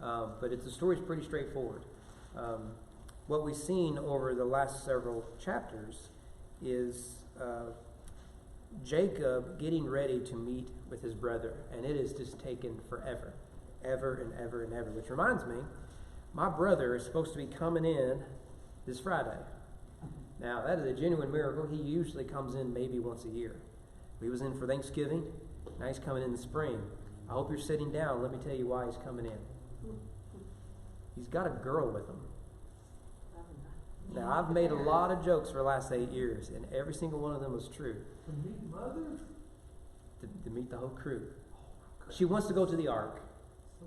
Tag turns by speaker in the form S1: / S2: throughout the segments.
S1: But the story's pretty straightforward. What we've seen over the last several chapters is Jacob getting ready to meet with his brother, and it has just taken forever, ever and ever and ever, which reminds me, my brother is supposed to be coming in this Friday. Now, that is a genuine miracle. He usually comes in maybe once a year. He was in for Thanksgiving. Now he's coming in the spring. I hope you're sitting down. Let me tell you why he's coming in. He's got a girl with him. Now, I've made a lot of jokes for the last 8 years, and every single one of them was true.
S2: To meet mother?
S1: To meet the whole crew. She wants to go to the Ark.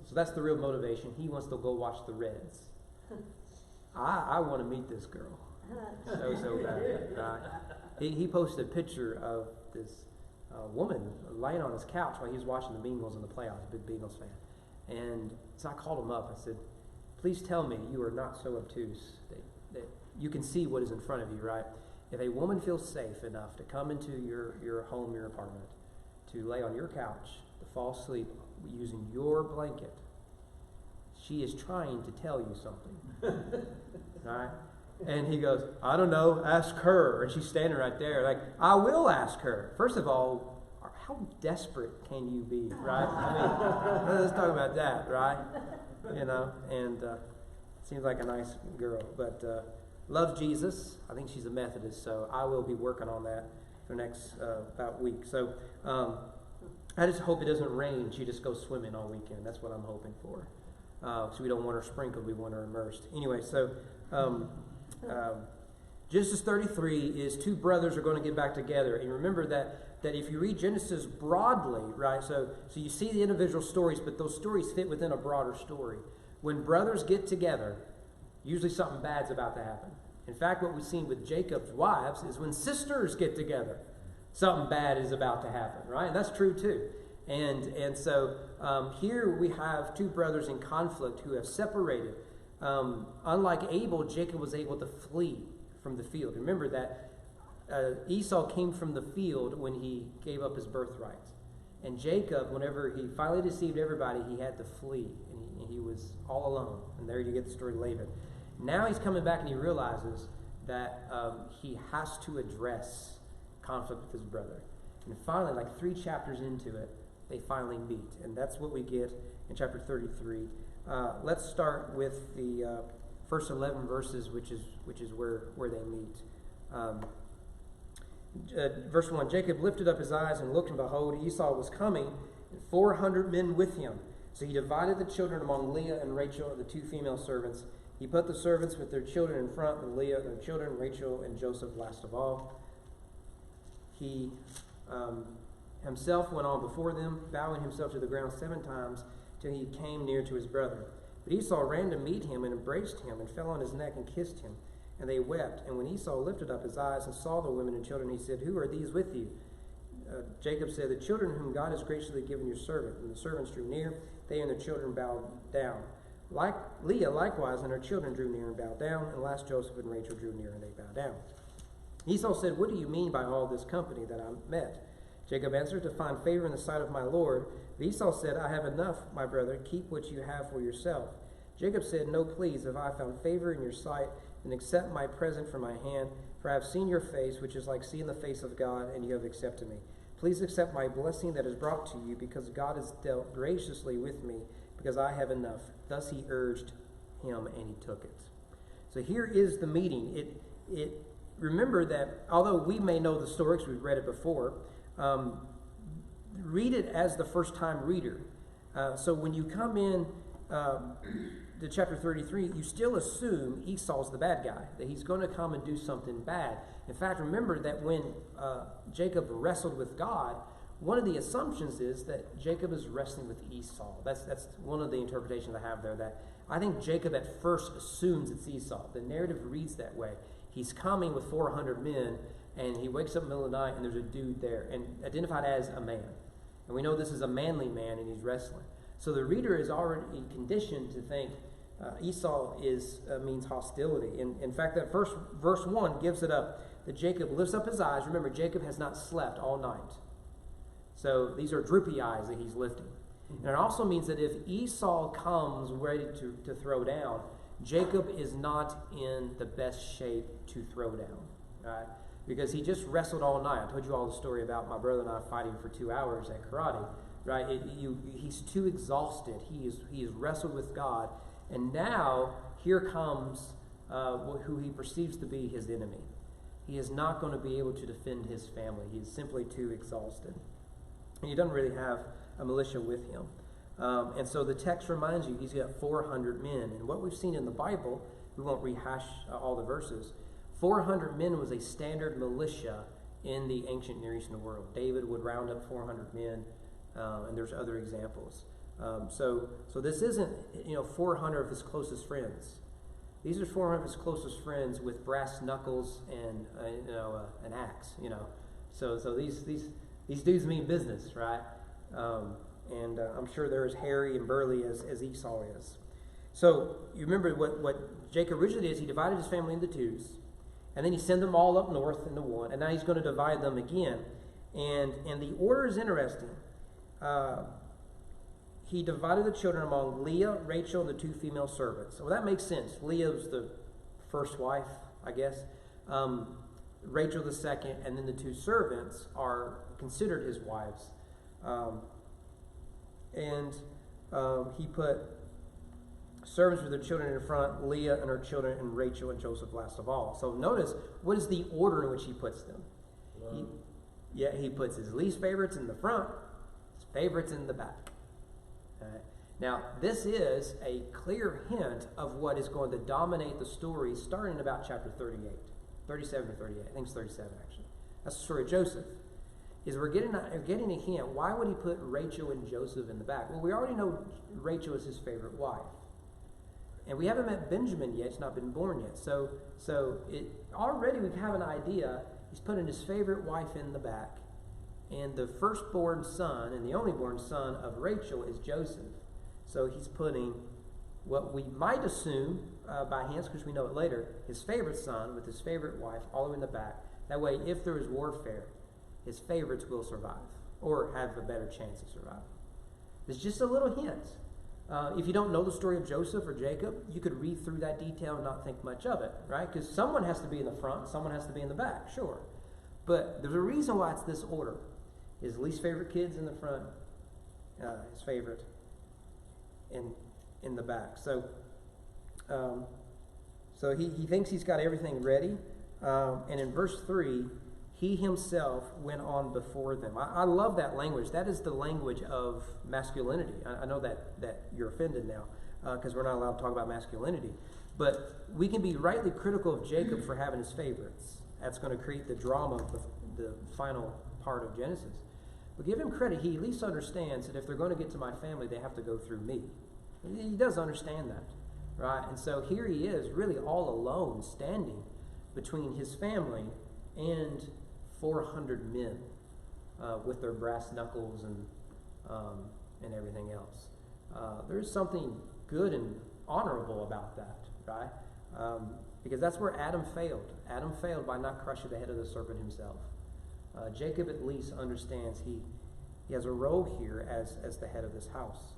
S1: So that's the real motivation. He wants to go watch the Reds. I want to meet this girl. So bad. Right? He posted a picture of this woman laying on his couch while he was watching the Bengals in the playoffs, a big Bengals fan. And so I called him up. I said, please tell me you are not so obtuse that you can see what is in front of you, right? If a woman feels safe enough to come into your home, your apartment, to lay on your couch, to fall asleep using your blanket, she is trying to tell you something. Right? And he goes, I don't know, ask her. And she's standing right there. Like, I will ask her. First of all, how desperate can you be, right? I mean, let's talk about that, right? You know, and seems like a nice girl. But loves Jesus. I think she's a Methodist, so I will be working on that for the next about week. So I just hope it doesn't rain. She just goes swimming all weekend. That's what I'm hoping for. So we don't want her sprinkled. We want her immersed. Anyway, so Genesis 33 is two brothers are going to get back together. And remember that if you read Genesis broadly, right, so you see the individual stories, but those stories fit within a broader story. When brothers get together, usually something bad's about to happen. In fact, what we've seen with Jacob's wives is when sisters get together, something bad is about to happen, right? And that's true too. And so here we have two brothers in conflict who have separated. Unlike Abel, Jacob was able to flee from the field. Remember that Esau came from the field when he gave up his birthright. And Jacob, whenever he finally deceived everybody, he had to flee. And he was all alone. And there you get the story of Laban. Now he's coming back and he realizes that he has to address conflict with his brother. And finally, like 3 chapters into it, they finally meet. And that's what we get in chapter 33. Let's start with the first 11 verses, which is where they meet. Verse 1, Jacob lifted up his eyes and looked, and behold, Esau was coming, and 400 men with him. So he divided the children among Leah and Rachel, the 2 female servants. He put the servants with their children in front, and Leah and their children, Rachel and Joseph last of all. He himself went on before them, bowing himself to the ground 7 times, till he came near to his brother. But Esau ran to meet him and embraced him and fell on his neck and kissed him. And they wept. And when Esau lifted up his eyes and saw the women and children, he said, Who are these with you? Jacob said, The children whom God has graciously given your servant. And the servants drew near. They and their children bowed down. Leah likewise and her children drew near and bowed down. And last Joseph and Rachel drew near and they bowed down. Esau said, What do you mean by all this company that I met? Jacob answered, To find favor in the sight of my Lord. But Esau said, I have enough, my brother. Keep what you have for yourself. Jacob said, No, please, if I found favor in your sight, then accept my present from my hand. For I have seen your face, which is like seeing the face of God, and you have accepted me. Please accept my blessing that is brought to you, because God has dealt graciously with me, because I have enough. Thus he urged him, and he took it. So here is the meeting. Remember that although we may know the story, because we've read it before, read it as the first-time reader. So when you come in to chapter 33, you still assume Esau's the bad guy, that he's going to come and do something bad. In fact, remember that when Jacob wrestled with God, one of the assumptions is that Jacob is wrestling with Esau. That's one of the interpretations I have there, that I think Jacob at first assumes it's Esau. The narrative reads that way. He's coming with 400 men, and he wakes up in the middle of the night, and there's a dude there, and identified as a man. And we know this is a manly man, and he's wrestling. So the reader is already conditioned to think Esau means hostility. And in fact, that first verse 1 gives it up, that Jacob lifts up his eyes. Remember, Jacob has not slept all night. So these are droopy eyes that he's lifting. And it also means that if Esau comes ready to throw down, Jacob is not in the best shape to throw down, right? Because he just wrestled all night. I told you all the story about my brother and I fighting for 2 hours at karate, right? He's too exhausted. He has wrestled with God, and now here comes who he perceives to be his enemy. He is not going to be able to defend his family. He is simply too exhausted. And he doesn't really have a militia with him. And so the text reminds you he's got 400 men. And what we've seen in the Bible, we won't rehash all the verses, 400 men was a standard militia in the ancient Near Eastern world. David would round up 400 men, and there's other examples. So this isn't 400 of his closest friends. These are 400 of his closest friends with brass knuckles and an axe. So these dudes mean business, right? And I'm sure they're as hairy and burly as Esau is. So you remember what Jacob originally did is he divided his family into twos, and then he sent them all up north into one, and now he's going to divide them again. And the order is interesting. He divided the children among Leah, Rachel, and the 2 female servants. Well, that makes sense. Leah was the first wife, I guess. Rachel the second, and then the 2 servants are considered his wives. He put servants with their children in front, Leah and her children, and Rachel and Joseph last of all. So notice, what is the order in which he puts them? He puts his least favorites in the front, his favorites in the back. Now, this is a clear hint of what is going to dominate the story starting in about chapter 37 to 38. I think it's 37, actually. That's the story of Joseph. We're getting a hint. Why would he put Rachel and Joseph in the back? Well, we already know Rachel is his favorite wife. And we haven't met Benjamin yet. He's not been born yet. So already we have an idea. He's putting his favorite wife in the back. And the firstborn son and the only born son of Rachel is Joseph. So he's putting what we might assume by hints, because we know it later, his favorite son with his favorite wife all the way in the back. That way, if there is warfare, his favorites will survive or have a better chance of surviving. It's just a little hint. If you don't know the story of Joseph or Jacob, you could read through that detail and not think much of it, right? Because someone has to be in the front, someone has to be in the back, sure. But there's a reason why it's this order. His least favorite kids in the front, his favorite in the back. So he thinks he's got everything ready. And in verse 3, he himself went on before them. I love that language. That is the language of masculinity. I know that you're offended now because we're not allowed to talk about masculinity. But we can be rightly critical of Jacob for having his favorites. That's going to create the drama of the final part of Genesis. But give him credit. He at least understands that if they're going to get to my family, they have to go through me. He does understand that, right? And so here he is, really all alone, standing between his family and 400 men with their brass knuckles and everything else. There's something good and honorable about that, right? Because that's where Adam failed. Adam failed by not crushing the head of the serpent himself. Jacob at least understands he has a role here as the head of this house.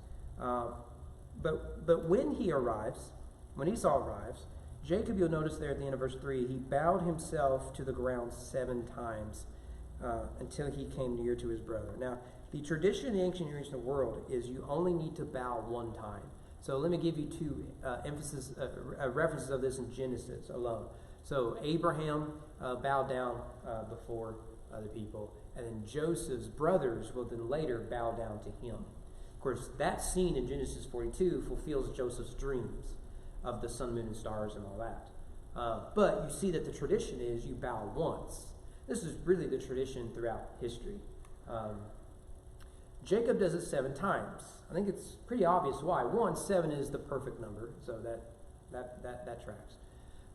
S1: But when Esau arrives, Jacob, you'll notice there at the end of verse 3, he bowed himself to the ground 7 times until he came near to his brother. Now, the tradition in the ancient Near Eastern world is you only need to bow 1 time. So let me give you 2 references of this in Genesis alone. So Abraham bowed down before the people, and then Joseph's brothers will then later bow down to him. Of course, that scene in Genesis 42 fulfills Joseph's dreams of the sun, moon, and stars and all that. But you see that the tradition is you bow once. This is really the tradition throughout history. Jacob does it 7 times. I think it's pretty obvious why. 7 is the perfect number, so that tracks.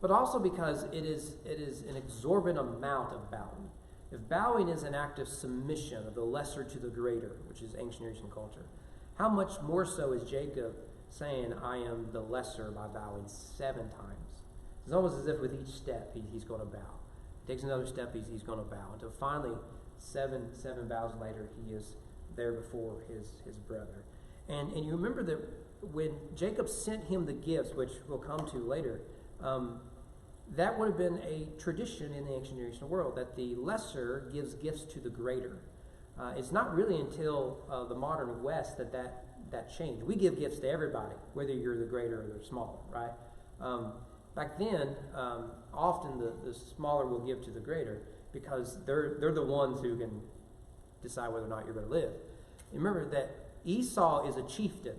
S1: But also because it is an exorbitant amount of bowing. If bowing is an act of submission of the lesser to the greater, which is ancient Near Eastern culture, how much more so is Jacob saying, I am the lesser by bowing 7 times? It's almost as if with each step he's going to bow. He takes another step, he's going to bow. Until finally, seven bows later, he is there before his brother. And you remember that when Jacob sent him the gifts, which we'll come to later, that would have been a tradition in the ancient Near Eastern world, that the lesser gives gifts to the greater. It's not really until the modern West that changed. We give gifts to everybody, whether you're the greater or the smaller, right? Back then, often the smaller will give to the greater because they're the ones who can decide whether or not you're going to live. Remember that Esau is a chieftain.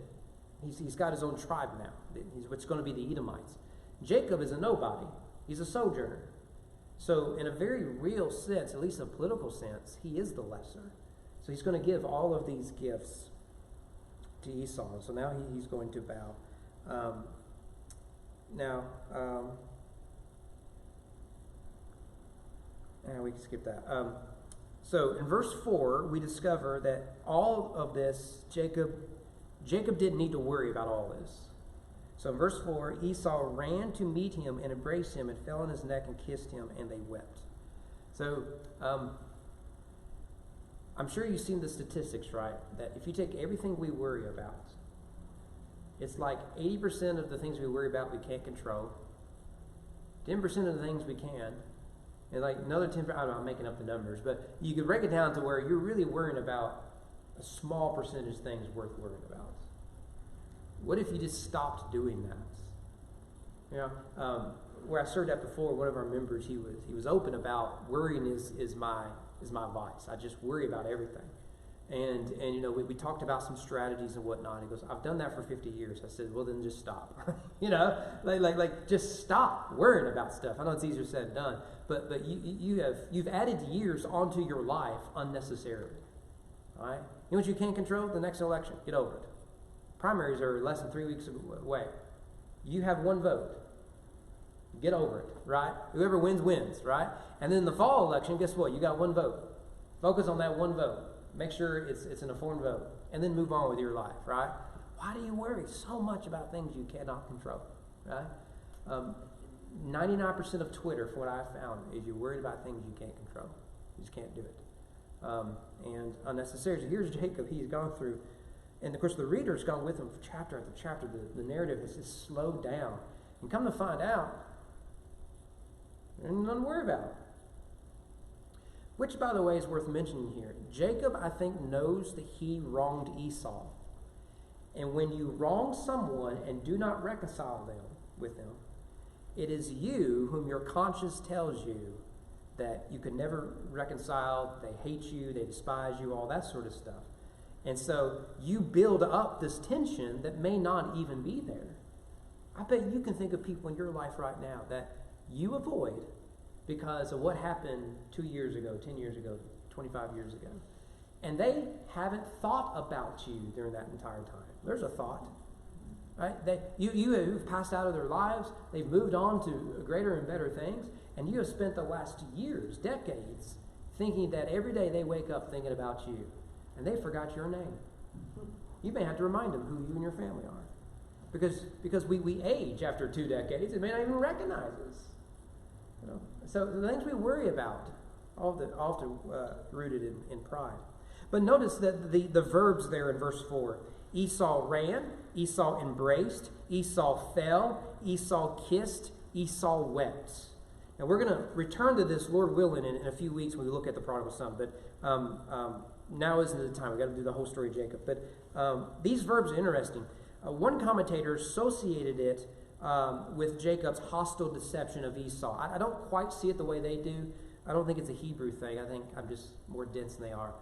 S1: He's got his own tribe now. He's what's going to be the Edomites. Jacob is a nobody. He's a sojourner. So in a very real sense, at least a political sense, he is the lesser. So he's going to give all of these gifts to Esau. So now he's going to bow. We can skip that. So in verse 4, we discover that all of this, Jacob didn't need to worry about all this. So in verse 4, Esau ran to meet him and embraced him and fell on his neck and kissed him, and they wept. So I'm sure you've seen the statistics, right? That if you take everything we worry about, it's like 80% of the things we worry about we can't control, 10% of the things we can, and like another 10%, I don't know, I'm making up the numbers, but you could break it down to where you're really worrying about a small percentage of things worth worrying about. What if you just stopped doing that? You know, where I served at before, one of our members, he was open about worrying is my vice. I just worry about everything. And you know, we talked about some strategies and whatnot. He goes, I've done that for 50 years. I said, well, then just stop. You know, like just stop worrying about stuff. I know it's easier said than done, but you've added years onto your life unnecessarily. All right? You know what you can't control? The next election. Get over it. Primaries are less than 3 weeks away. You have one vote. Get over it, right? Whoever wins, wins, right? And then the fall election, guess what? You got one vote. Focus on that one vote. Make sure it's an informed vote. And then move on with your life, right? Why do you worry so much about things you cannot control, right? 99% of Twitter, from what I've found, is you're worried about things you can't control. You just can't do it. And unnecessary. So here's Jacob. He's gone through, and of course the reader's gone with him chapter after chapter. The narrative has just slowed down. And come to find out, there's nothing to worry about. Which, by the way, is worth mentioning here. Jacob, I think, knows that he wronged Esau. And when you wrong someone and do not reconcile them with them, it is you whom your conscience tells you that you can never reconcile, they hate you, they despise you, all that sort of stuff. And so you build up this tension that may not even be there. I bet you can think of people in your life right now that you avoid because of what happened 2 years ago, 10 years ago, 25 years ago. And they haven't thought about you during that entire time. There's a thought. Right? You've passed out of their lives. They've moved on to greater and better things. And you have spent the last years, decades, thinking that every day they wake up thinking about you. And they forgot your name. You may have to remind them who you and your family are. Because we age after 2 decades. They may not even recognize us. You know? So the things we worry about, often rooted in pride. But notice that the verbs there in verse 4. Esau ran, Esau embraced, Esau fell, Esau kissed, Esau wept. Now we're going to return to this, Lord willing, in a few weeks when we look at the prodigal son. But now isn't the time. We've got to do the whole story of Jacob. But these verbs are interesting. One commentator associated it with Jacob's hostile deception of Esau. I don't quite see it the way they do. I don't think it's a Hebrew thing. I think I'm just more dense than they are.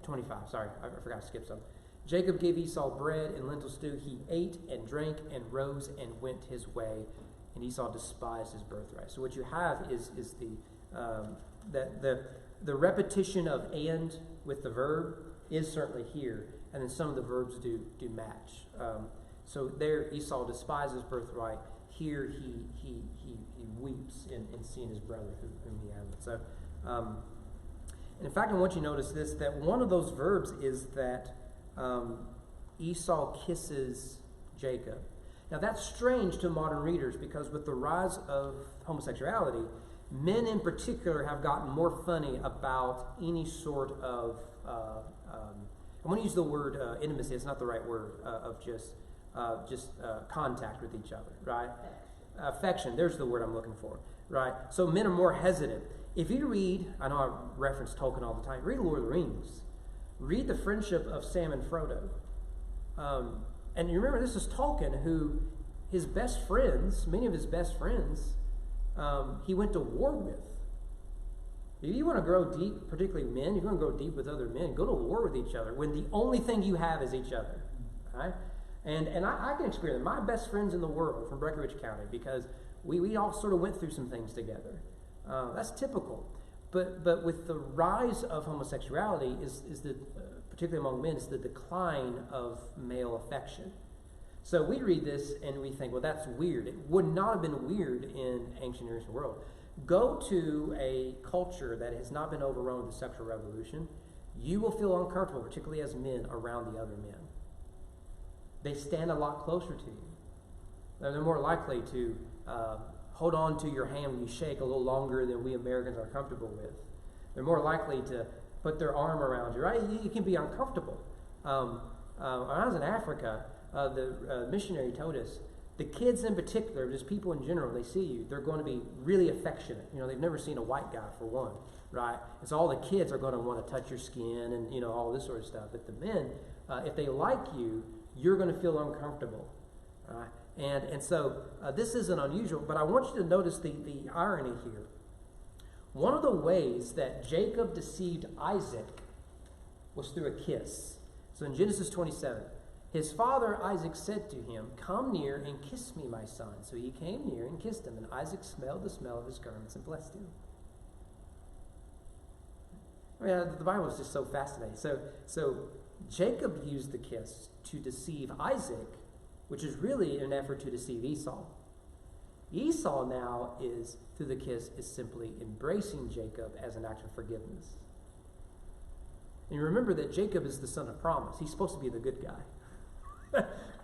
S1: 25. Sorry, I forgot to skip some. Jacob gave Esau bread and lentil stew. He ate and drank and rose and went his way. And Esau despised his birthright. So what you have is the repetition of "and" with the verb is certainly here, and then some of the verbs do match. So there, Esau despised his birthright. Here, he weeps in seeing his brother whom he had. So, and in fact, I want you to notice this: that one of those verbs is that Esau kisses Jacob. Now, that's strange to modern readers because with the rise of homosexuality, men in particular have gotten more funny about any sort of I want to use the word intimacy. It's not the right word of just contact with each other, right? Affection. There's the word I'm looking for, right? So men are more hesitant. If you read, I know I reference Tolkien all the time, read Lord of the Rings. Read the friendship of Sam and Frodo. And you remember, this is Tolkien, who his best friends, many of his best friends, he went to war with. If you want to grow deep, particularly men, if you want to grow deep with other men, go to war with each other when the only thing you have is each other. Right? And I can experience it. My best friends in the world from Breckenridge County, because we all sort of went through some things together. That's typical. But with the rise of homosexuality, particularly among men, is the decline of male affection. So we read this and we think, well, that's weird. It would not have been weird in ancient Near Eastern world. Go to a culture that has not been overrun with the sexual revolution. You will feel uncomfortable, particularly as men, around the other men. They stand a lot closer to you. They're more likely to hold on to your hand when you shake a little longer than we Americans are comfortable with. They're more likely to put their arm around you, right? You can be uncomfortable. When I was in Africa, the missionary told us, the kids in particular, just people in general, they see you, they're going to be really affectionate. You know, they've never seen a white guy, for one, right? And so all the kids are going to want to touch your skin and, you know, all this sort of stuff. But the men, if they like you, you're going to feel uncomfortable, right? And so this isn't unusual, but I want you to notice the irony here. One of the ways that Jacob deceived Isaac was through a kiss. So in Genesis 27, his father Isaac said to him, "Come near and kiss me, my son." So he came near and kissed him, and Isaac smelled the smell of his garments and blessed him. I mean, the Bible is just so fascinating. So Jacob used the kiss to deceive Isaac, which is really an effort to deceive Esau. Esau now is, through the kiss, is simply embracing Jacob as an act of forgiveness. And remember that Jacob is the son of promise. He's supposed to be the good guy.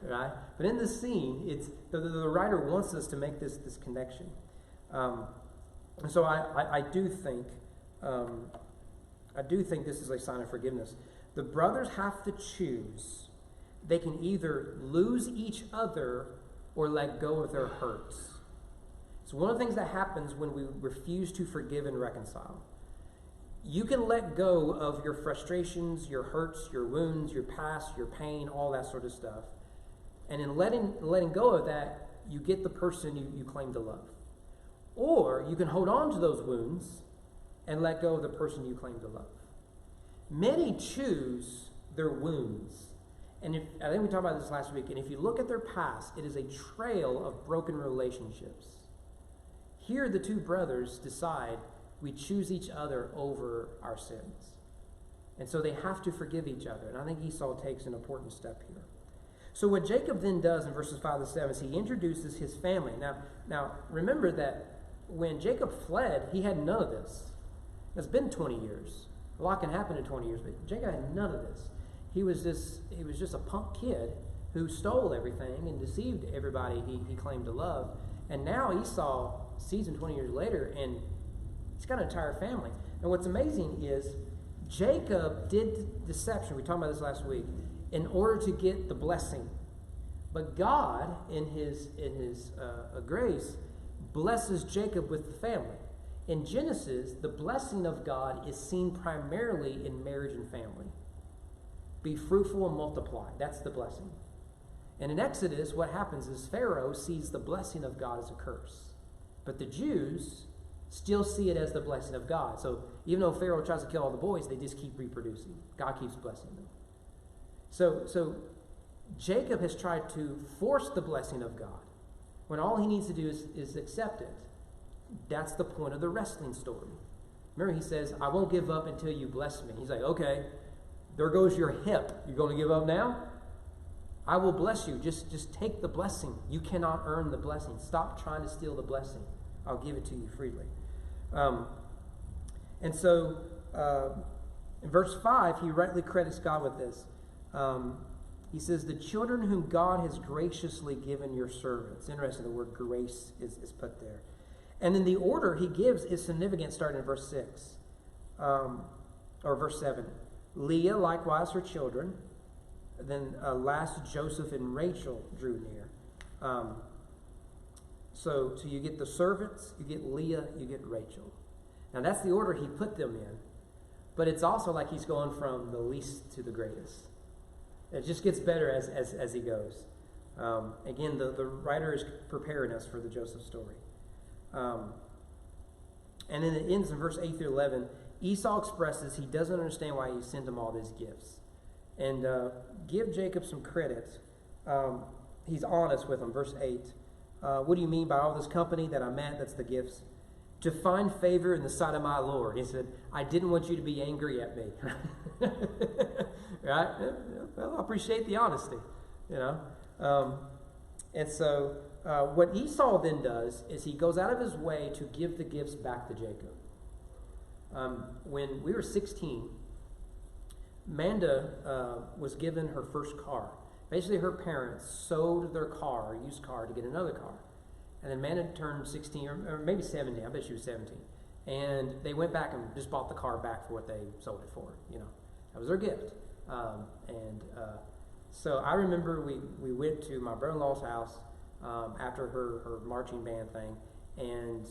S1: Right? But in this scene, it's the writer wants us to make this connection. And so I do think this is a sign of forgiveness. The brothers have to choose. They can either lose each other or let go of their hurts. It's one of the things that happens when we refuse to forgive and reconcile. You can let go of your frustrations, your hurts, your wounds, your past, your pain, all that sort of stuff. And in letting go of that, you get the person you claim to love. Or you can hold on to those wounds and let go of the person you claim to love. Many choose their wounds. And I think we talked about this last week, and if you look at their past, it is a trail of broken relationships. Here, the two brothers decide we choose each other over our sins. And so they have to forgive each other. And I think Esau takes an important step here. So what Jacob then does in verses 5 to 7 is he introduces his family. Now remember that when Jacob fled, he had none of this. It's been 20 years. A lot can happen in 20 years, but Jacob had none of this. He was just a punk kid who stole everything and deceived everybody he claimed to love. And now Esau sees him 20 years later, and he's got an entire family. And what's amazing is Jacob did deception. We talked about this last week in order to get the blessing. But God, in his grace, blesses Jacob with the family. In Genesis, the blessing of God is seen primarily in marriage and family. Be fruitful and multiply. That's the blessing. And in Exodus, what happens is Pharaoh sees the blessing of God as a curse. But the Jews still see it as the blessing of God. So even though Pharaoh tries to kill all the boys, they just keep reproducing. God keeps blessing them. So Jacob has tried to force the blessing of God when all he needs to do is accept it. That's the point of the wrestling story. Remember, he says, "I won't give up until you bless me." He's like, "Okay, there goes your hip. You're going to give up now? I will bless you. Just take the blessing. You cannot earn the blessing. Stop trying to steal the blessing. I'll give it to you freely." And so in verse 5, he rightly credits God with this. He says, "The children whom God has graciously given your servants." Interesting, the word grace is put there. And then the order he gives is significant starting in verse 6. Or verse 7. Leah, likewise her children. Then last, Joseph and Rachel drew near. So you get the servants, you get Leah, you get Rachel. Now that's the order he put them in. But it's also like he's going from the least to the greatest. It just gets better as he goes. Again, the writer is preparing us for the Joseph story. And then it ends in verse 8 through 11. Esau expresses he doesn't understand why he sent him all these gifts. And give Jacob some credit. He's honest with him. Verse 8. What do you mean by all this company that I'm at? That's the gifts. To find favor in the sight of my Lord. He said, I didn't want you to be angry at me. Right? Well, I appreciate the honesty. And so what Esau then does is he goes out of his way to give the gifts back to Jacob. When we were 16, Amanda was given her first car. Basically, her parents sold their car, a used car, to get another car. And then Amanda turned 16, or maybe 17. I bet she was 17. And they went back and just bought the car back for what they sold it for. That was their gift. So I remember we went to my brother-in-law's house after her marching band thing, and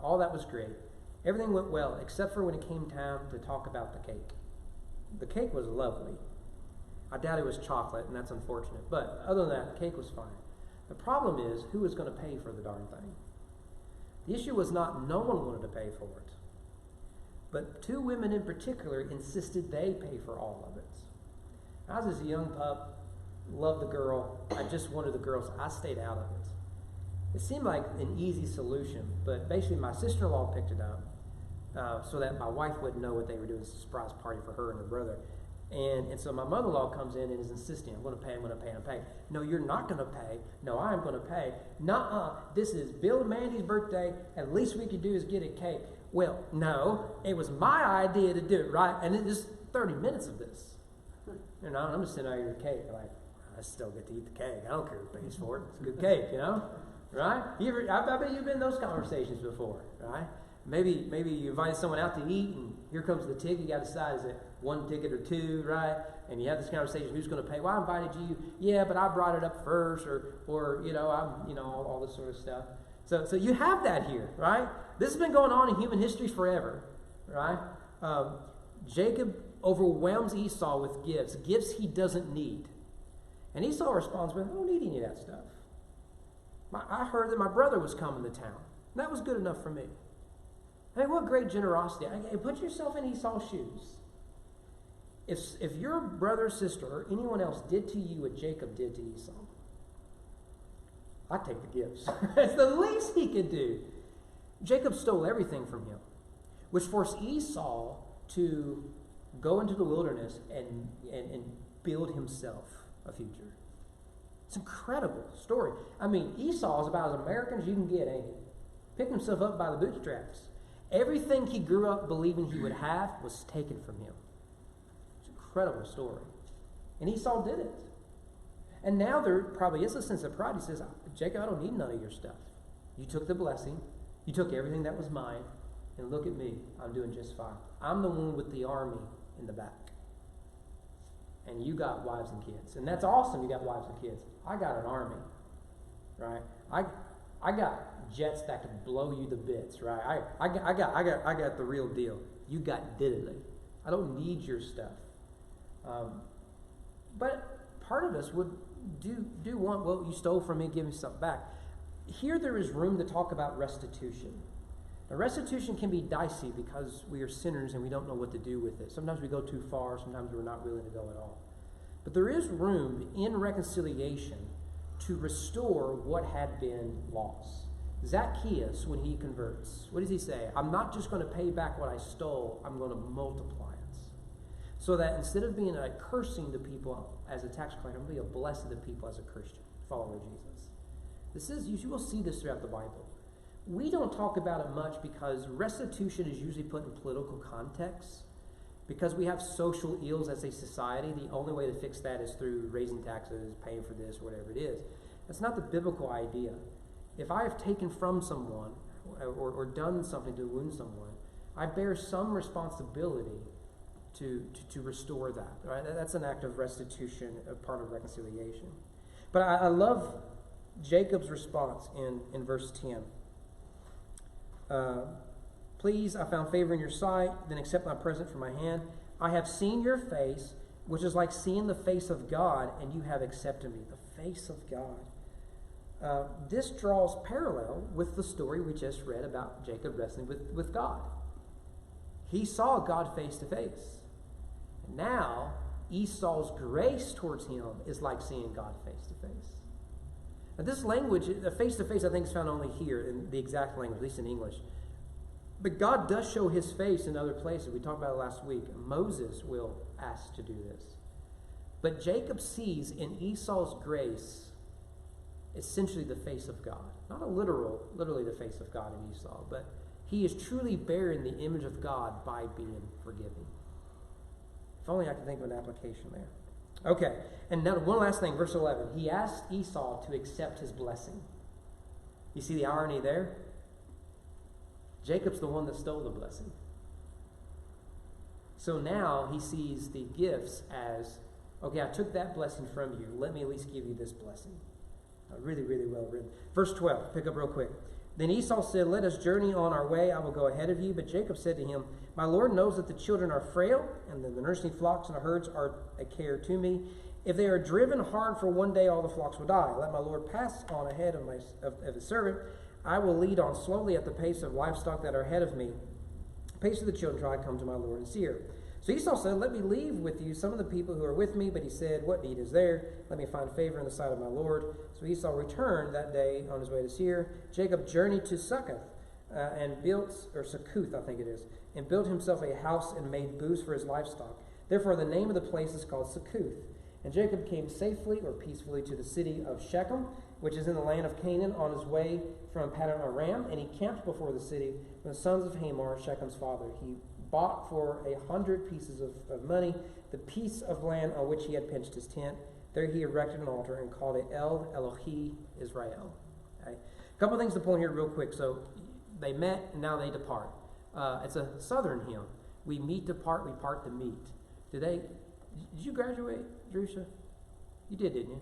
S1: all that was great. Everything went well, except for when it came time to talk about the cake. The cake was lovely. I doubt it was chocolate, and that's unfortunate. But other than that, the cake was fine. The problem is, who was going to pay for the darn thing? The issue was not no one wanted to pay for it. But two women in particular insisted they pay for all of it. I was just a young pup, loved the girl. I just wanted the girls. I stayed out of it. It seemed like an easy solution, but basically my sister-in-law picked it up so that my wife wouldn't know what they were doing. It's a surprise party for her and her brother. And so my mother-in-law comes in and is insisting, I'm going to pay. No, you're not going to pay. No, I'm going to pay. Nuh-uh. This is Bill and Mandy's birthday. At least we could do is get a cake. Well, no, it was my idea to do it, right? And it's just 30 minutes of this. I'm just sitting out here with cake. Like, I still get to eat the cake. I don't care who pays for it. It's a good cake, right? I bet you've been in those conversations before, right? Maybe you invited someone out to eat, and here comes the ticket. You got to decide, is it one ticket or two, right? And you have this conversation, who's going to pay? Well, I invited you. Yeah, but I brought it up first, or I'm, all this sort of stuff. So you have that here, right? This has been going on in human history forever, right? Jacob overwhelms Esau with gifts he doesn't need. And Esau responds with, I don't need any of that stuff. I heard that my brother was coming to town. And that was good enough for me. Hey, what great generosity. Put yourself in Esau's shoes. If your brother or sister or anyone else did to you what Jacob did to Esau, I'd take the gifts. It's the least he could do. Jacob stole everything from him, which forced Esau to go into the wilderness and build himself a future. It's an incredible story. Esau is about as American as you can get, ain't he? Picked himself up by the bootstraps. Everything he grew up believing he would have was taken from him. It's an incredible story. And Esau did it. And now there probably is a sense of pride. He says, Jacob, I don't need none of your stuff. You took the blessing. You took everything that was mine. And look at me. I'm doing just fine. I'm the one with the army in the back. And you got wives and kids. And that's awesome you got wives and kids. I got an army. Right? I got jets that can blow you to bits, right? I got the real deal. You got diddly. I don't need your stuff. But part of us would do want, well, you stole from me, give me something back. Here there is room to talk about restitution. Now, restitution can be dicey because we are sinners and we don't know what to do with it. Sometimes we go too far, sometimes we're not willing to go at all. But there is room in reconciliation to restore what had been lost. Zacchaeus, when he converts, what does he say? I'm not just going to pay back what I stole, I'm going to multiply it. So that instead of being a cursing to people as a tax collector, I'm going to be a blessing to people as a Christian, follower of Jesus. You will see this throughout the Bible. We don't talk about it much because restitution is usually put in political context. Because we have social ills as a society, the only way to fix that is through raising taxes, paying for this, whatever it is. That's not the biblical idea. If I have taken from someone or done something to wound someone, I bear some responsibility to restore that. Right? That's an act of restitution, a part of reconciliation. But I love Jacob's response in verse 10. Please, I found favor in your sight, then accept my present from my hand. I have seen your face, which is like seeing the face of God, and you have accepted me, the face of God. This draws parallel with the story we just read about Jacob wrestling with God. He saw God face to face. Now, Esau's grace towards him is like seeing God face to face. Now, this language, face to face, I think is found only here in the exact language, at least in English. But God does show his face in other places. We talked about it last week. Moses will ask to do this. But Jacob sees in Esau's grace essentially the face of God. Not literally the face of God in Esau, but he is truly bearing the image of God by being forgiven. If only I could think of an application there. Okay, and now one last thing, verse 11. He asked Esau to accept his blessing. You see the irony there? Jacob's the one that stole the blessing. So now he sees the gifts as, okay, I took that blessing from you. Let me at least give you this blessing. Really, really well written. Verse 12, pick up real quick. Then Esau said, let us journey on our way. I will go ahead of you. But Jacob said to him, my Lord knows that the children are frail, and that the nursing flocks and the herds are a care to me. If they are driven hard for one day, all the flocks will die. Let my Lord pass on ahead of his servant. I will lead on slowly at the pace of livestock that are ahead of me. The pace of the children till I come to my Lord and Seir. So Esau said, let me leave with you some of the people who are with me. But he said, what need is there? Let me find favor in the sight of my Lord. So Esau returned that day on his way to Seir. Jacob journeyed to Succoth and built, or Succoth, I think it is, and built himself a house and made booths for his livestock. Therefore the name of the place is called Succoth. And Jacob came safely or peacefully to the city of Shechem, which is in the land of Canaan, on his way from Paddan Aram, and he camped before the city with the sons of Hamor, Shechem's father. He bought for 100 pieces of money the piece of land on which he had pitched his tent. There he erected an altar and called it El Elohi Israel. Okay? A couple things to pull in here real quick. So they met, and now they depart. It's a southern hymn. We meet to part, we part to meet. Did you graduate, Drusha? You did, didn't you?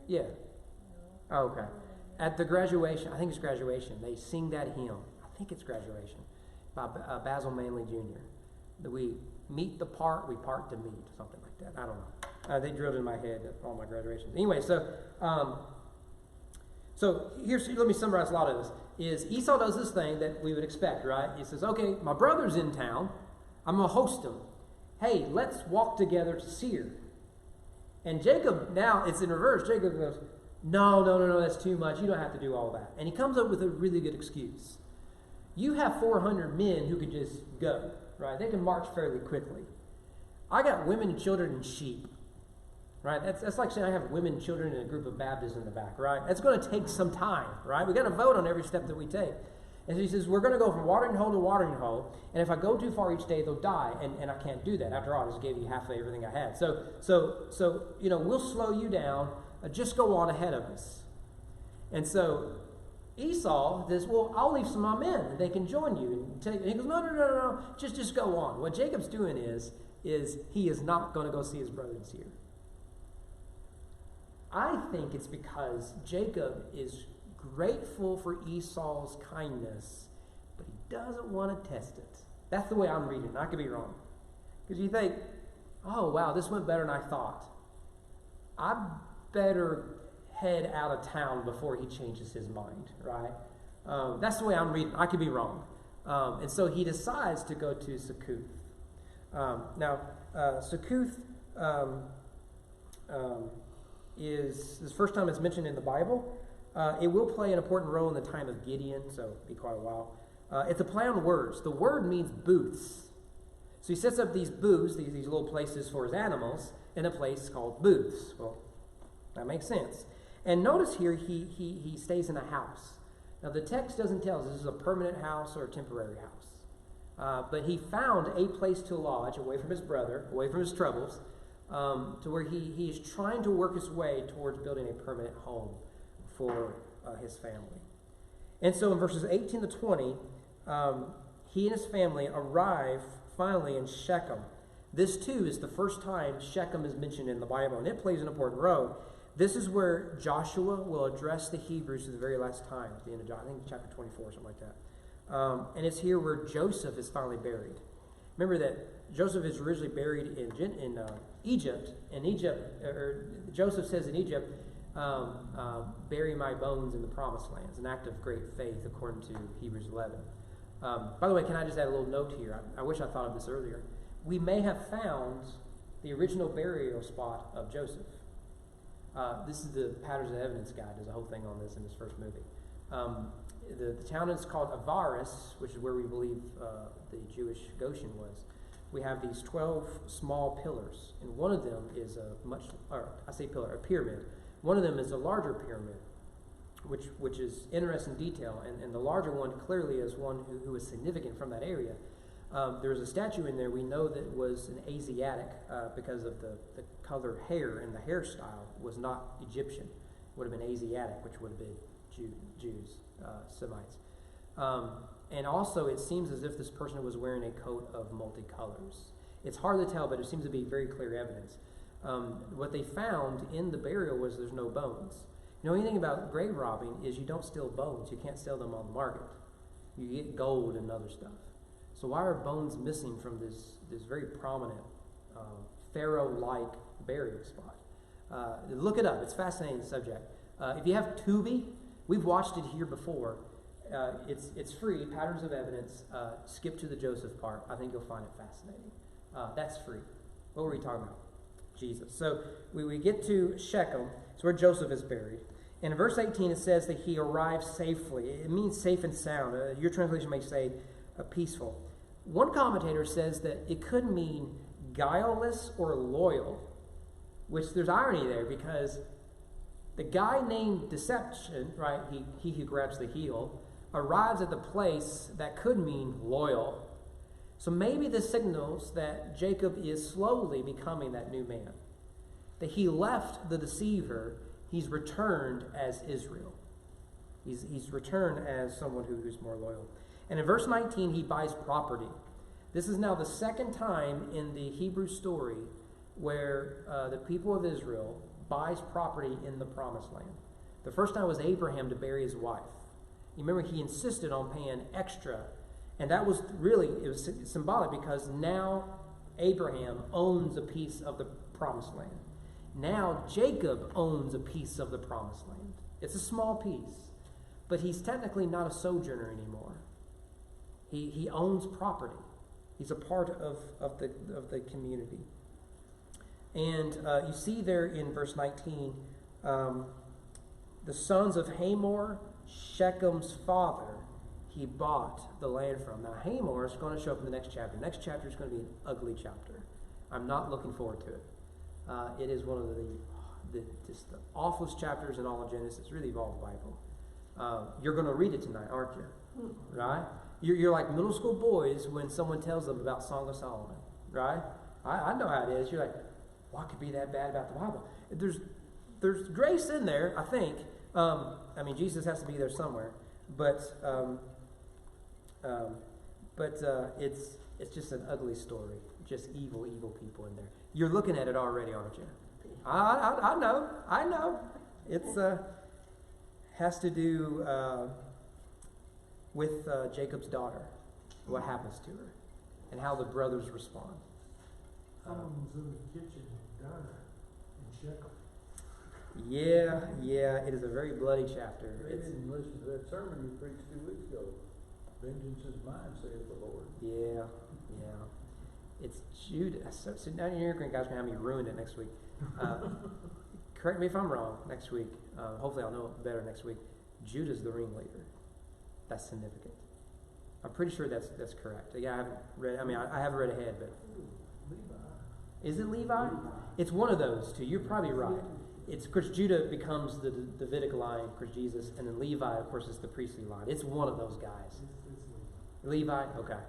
S1: Yeah. Oh, okay. At the graduation, I think it's graduation, they sing that hymn. I think it's graduation by Basil Manley Jr. That we meet to part, we part to meet, something like that. I don't know. They drilled in my head at all my graduations. Anyway, so let me summarize a lot of this. Is Esau does this thing that we would expect, right? He says, okay, my brother's in town. I'm going to host him. Hey, let's walk together to Seir. And Jacob, now it's in reverse. Jacob goes, no, that's too much. You don't have to do all that. And he comes up with a really good excuse. You have 400 men who could just go, right? They can march fairly quickly. I got women and children and sheep, right? That's like saying I have women and children and a group of Baptists in the back, right? That's going to take some time, right? We've got to vote on every step that we take. And so he says, we're going to go from watering hole to watering hole, and if I go too far each day, they'll die, and I can't do that. After all, I just gave you half of everything I had. So we'll slow you down. Just go on ahead of us. And so Esau says, well, I'll leave some of my men, and they can join you. And he goes, no, just go on. What Jacob's doing is he is not going to go see his brother in Seir. I think it's because Jacob is grateful for Esau's kindness, but he doesn't want to test it. That's the way I'm reading it. I could be wrong. Because you think, oh, wow, this went better than I thought. I better head out of town before he changes his mind, right? That's the way I'm reading. I could be wrong. And so he decides to go to Succoth. Succoth is the first time it's mentioned in the Bible. It will play an important role in the time of Gideon, so it'll be quite a while. It's a play on words. The word means booths. So he sets up these booths, these little places for his animals, in a place called booths. Well, that makes sense. And notice here, he stays in a house. Now, the text doesn't tell us if this is a permanent house or a temporary house. But he found a place to lodge away from his brother, away from his troubles, to where he is trying to work his way towards building a permanent home for his family. And so in verses 18 to 20, he and his family arrive finally in Shechem. This, too, is the first time Shechem is mentioned in the Bible, and it plays an important role. This is where Joshua will address the Hebrews for the very last time, at the end of Joshua, I think chapter 24 or something like that. And it's here where Joseph is finally buried. Remember that Joseph is originally buried in Egypt, and Joseph says in Egypt, bury my bones in the promised land. It's an act of great faith, according to Hebrews 11. By the way, can I just add a little note here? I wish I thought of this earlier. We may have found the original burial spot of Joseph. This is the Patterns of Evidence guy. Does a whole thing on this in his first movie. The town is called Avaris, which is where we believe the Jewish Goshen was. We have these 12 small pillars, and one of them is a pyramid. One of them is a larger pyramid, which is interesting detail, and the larger one clearly is one who is significant from that area. There's a statue in there we know that was an Asiatic because of the color hair, and the hairstyle was not Egyptian. It would have been Asiatic, which would have been Jews, Semites. And also, it seems as if this person was wearing a coat of multicolors. It's hard to tell, but it seems to be very clear evidence. What they found in the burial was there's no bones. You know, anything about grave robbing is you don't steal bones. You can't sell them on the market. You get gold and other stuff. So why are bones missing from this very prominent pharaoh-like burial spot? Look it up. It's a fascinating subject. If you have Tubi, we've watched it here before. It's free, Patterns of Evidence. Skip to the Joseph part. I think you'll find it fascinating. That's free. What were we talking about? Jesus. So we get to Shechem. It's where Joseph is buried. And in verse 18 it says that he arrived safely. It means safe and sound. Your translation may say peaceful. One commentator says that it could mean guileless or loyal, which there's irony there because the guy named Deception, right, he who grabs the heel, arrives at the place that could mean loyal. So maybe this signals that Jacob is slowly becoming that new man. That he left the deceiver, he's returned as Israel. He's returned as someone who's more loyal. And in verse 19, he buys property. This is now the second time in the Hebrew story where the people of Israel buys property in the promised land. The first time was Abraham to bury his wife. You remember he insisted on paying extra. And that was really, it was symbolic because now Abraham owns a piece of the promised land. Now Jacob owns a piece of the promised land. It's a small piece, but he's technically not a sojourner anymore. He owns property. He's a part of the community. And you see there in verse 19, the sons of Hamor, Shechem's father, he bought the land from. Now Hamor is going to show up in the next chapter. The next chapter is going to be an ugly chapter. I'm not looking forward to it. It is one of the awfulest chapters in all of Genesis, really of all the Bible. You're going to read it tonight, aren't you? Right? You're like middle school boys when someone tells them about Song of Solomon, right? I know how it is. You're like, what could be that bad about the Bible? There's grace in there, I think. I mean, Jesus has to be there somewhere, but it's just an ugly story. Just evil people in there. You're looking at it already, aren't you? I know. It's has to do with Jacob's daughter, what happens to her, and how the brothers respond.
S2: Someone's in the kitchen diner in Shechem.
S1: Yeah, it is a very bloody chapter.
S3: They didn't listen to that sermon you preached 2 weeks ago. Vengeance is mine, saith the Lord.
S1: Yeah. It's Judah. So now you're going guys, gonna have me ruined it next week. Correct me if I'm wrong next week. Hopefully I'll know better next week. Judah's the ringleader. That's significant. I'm pretty sure that's correct. Yeah, I haven't read. I mean, I haven't read ahead, but
S3: Levi.
S1: Is it Levi? It's one of those two. You're probably right. It's of course Judah becomes the Davidic line, of course Jesus, and then Levi, of course, is the priestly line. It's one of those guys.
S2: It's
S1: Levi. Okay.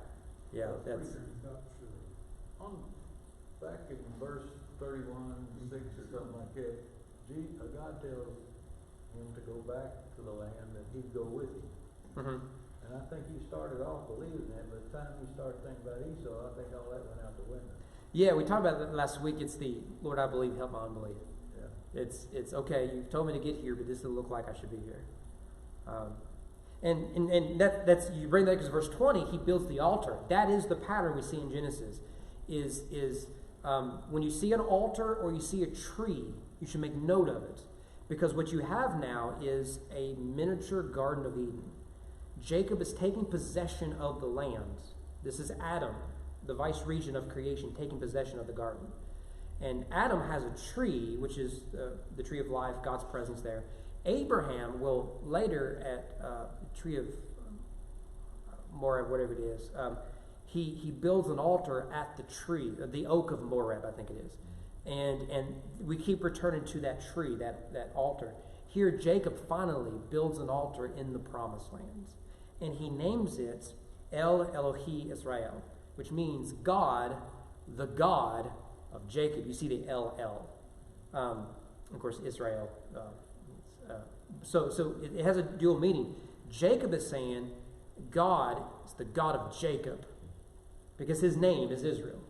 S1: Yeah, that's.
S3: Back in verse 31, 6 or something like that, God tells him to go back to the land and he'd go with him.
S1: Mm-hmm.
S3: And I think he started off believing that, but by the time he started thinking about Esau, I think all that went out the window.
S1: Yeah, we talked about that last week. It's the Lord, I believe, help my unbelief.
S3: Yeah.
S1: It's okay. You've told me to get here, but this doesn't look like I should be here. And that's you bring that because verse 20, he builds the altar. That is the pattern we see in Genesis. Is when you see an altar or you see a tree, you should make note of it, because what you have now is a miniature Garden of Eden. Jacob is taking possession of the land. This is Adam, the vice regent of creation, taking possession of the garden. And Adam has a tree, which is the tree of life, God's presence there. Abraham will later at the tree of Moreb, whatever it is, he builds an altar at the tree, the oak of Moreb, I think it is. And we keep returning to that tree, that altar. Here, Jacob finally builds an altar in the promised land. And he names it El Elohi Israel, which means God, the God of Jacob. You see the El. Of course, Israel. So it has a dual meaning. Jacob is saying God is the God of Jacob because his name is Israel.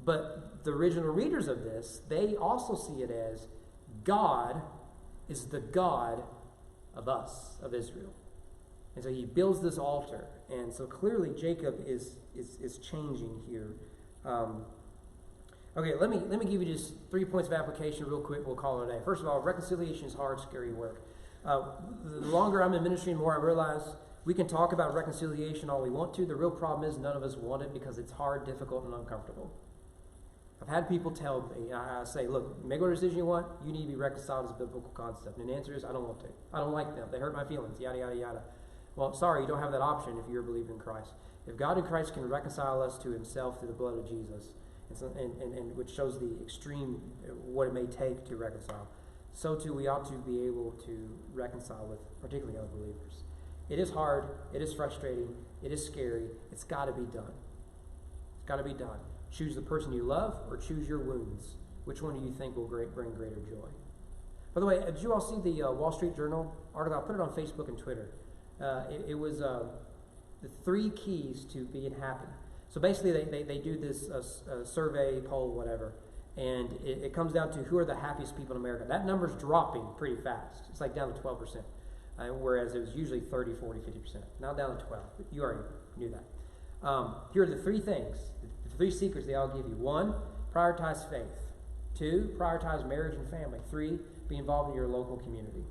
S1: But the original readers of this, they also see it as God is the God of us, of Israel. And so he builds this altar. And so clearly Jacob is changing here. Okay, let me give you just 3 points of application real quick. We'll call it a day. First of all, reconciliation is hard, scary work. The longer I'm in ministry, the more I realize we can talk about reconciliation all we want to. The real problem is none of us want it because it's hard, difficult, and uncomfortable. I've had people tell me, I say, look, make whatever decision you want, you need to be reconciled as a biblical concept. And the answer is, I don't want to. I don't like them. They hurt my feelings, yada, yada, yada. Well, sorry, you don't have that option if you're a believer in Christ. If God in Christ can reconcile us to himself through the blood of Jesus, and which shows the extreme, what it may take to reconcile, so too we ought to be able to reconcile with particularly unbelievers. It is hard, it is frustrating, it is scary, it's got to be done. It's got to be done. Choose the person you love or choose your wounds. Which one do you think will bring greater joy? By the way, did you all see the Wall Street Journal article? I put it on Facebook and Twitter. It was the 3 keys to being happy. So basically they do this survey, poll, whatever, and it comes down to who are the happiest people in America. That number's dropping pretty fast. It's like down to 12%, whereas it was usually 30, 40, 50%. Now down to 12. You already knew that. Here are the 3 things, the 3 secrets they all give you. 1, prioritize faith. 2, prioritize marriage and family. 3, be involved in your local community.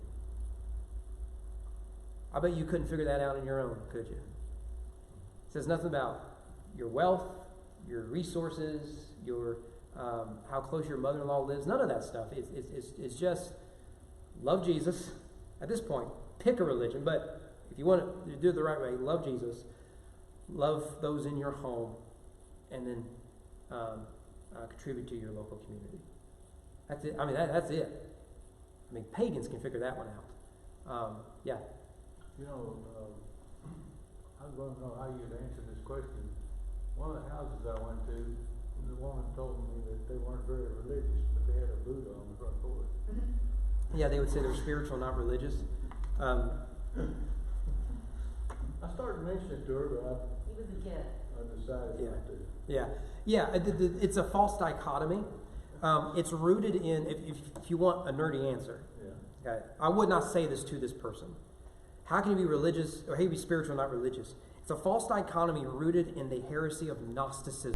S1: I bet you couldn't figure that out on your own, could you? It says nothing about your wealth, your resources, your how close your mother-in-law lives. None of that stuff. It's just love Jesus. At this point, pick a religion, but if you want to do it the right way, love Jesus, love those in your home, and then contribute to your local community. That's it. I mean, that's it. I mean, pagans can figure that one out. Yeah.
S3: You know, I was going to know how you'd answer this question. One of the houses I went to, the woman told me that they weren't very religious, but they had a Buddha on the front porch.
S1: Yeah, they would say they're spiritual, not religious.
S3: I started mentioning it to her, but
S4: He was a kid.
S3: I decided not to.
S1: Yeah. It's a false dichotomy. It's rooted in, if you want a nerdy answer,
S3: Yeah.
S1: okay, I would not say this to this person. How can you be religious, or how can you be spiritual, not religious? It's a false dichotomy rooted in the heresy of Gnosticism.